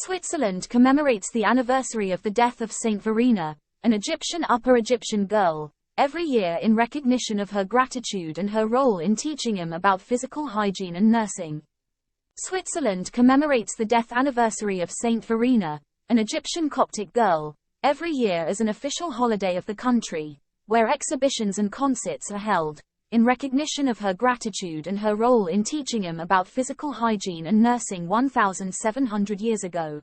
Switzerland commemorates the anniversary of the death of Saint Verena, an Egyptian Upper Egyptian girl, every year in recognition of her gratitude and her role in teaching him about physical hygiene and nursing. Switzerland commemorates the death anniversary of Saint Verena, an Egyptian Coptic girl, every year as an official holiday of the country, where exhibitions and concerts are held, in recognition of her gratitude and her role in teaching him about physical hygiene and nursing 1,700 years ago.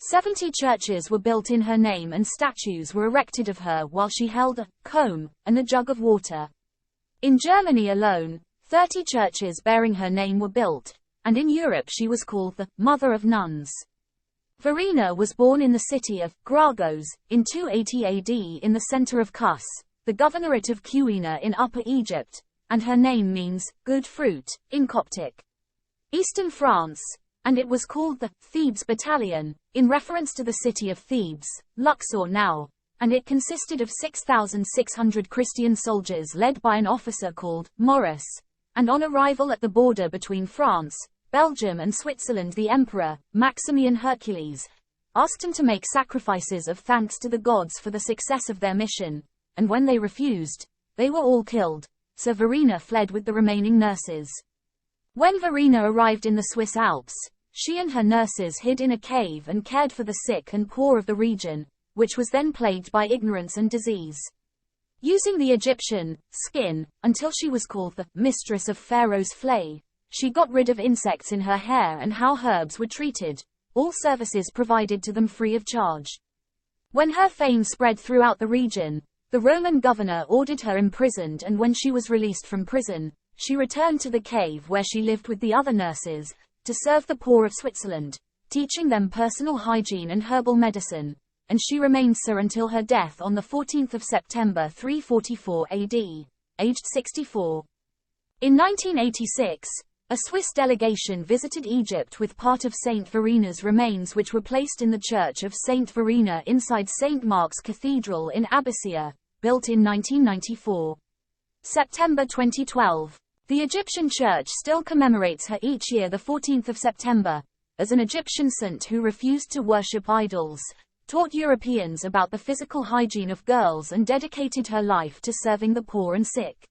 70 churches were built in her name and statues were erected of her while she held a comb and a jug of water. In Germany alone, 30 churches bearing her name were built, and in Europe she was called the Mother of Nuns. Verena was born in the city of Gragos, in 280 AD in the center of Kos, the governorate of Quina in Upper Egypt, and her name means good fruit in Coptic. Eastern France, and it was called the Thebes Battalion, in reference to the city of Thebes, Luxor now, and it consisted of 6,600 Christian soldiers led by an officer called Maurice, and on arrival at the border between France, Belgium and Switzerland the emperor, Maximian Hercules, asked him to make sacrifices of thanks to the gods for the success of their mission, and when they refused, they were all killed, so Verena fled with the remaining nurses. When Verena arrived in the Swiss Alps, she and her nurses hid in a cave and cared for the sick and poor of the region, which was then plagued by ignorance and disease. Using the Egyptian skin, until she was called the mistress of Pharaoh's flay, she got rid of insects in her hair and how herbs were treated, all services provided to them free of charge. When her fame spread throughout the region, the Roman governor ordered her imprisoned, and when she was released from prison, she returned to the cave where she lived with the other nurses, to serve the poor of Switzerland, teaching them personal hygiene and herbal medicine, and she remained so until her death on the 14th of September 344 AD, aged 64. In 1986, a Swiss delegation visited Egypt with part of Saint Verena's remains, which were placed in the Church of Saint Verena inside St. Mark's Cathedral in Abyssinia, built in 1994. September 2012. The Egyptian Church still commemorates her each year the 14th of September, as an Egyptian saint who refused to worship idols, taught Europeans about the physical hygiene of girls and dedicated her life to serving the poor and sick.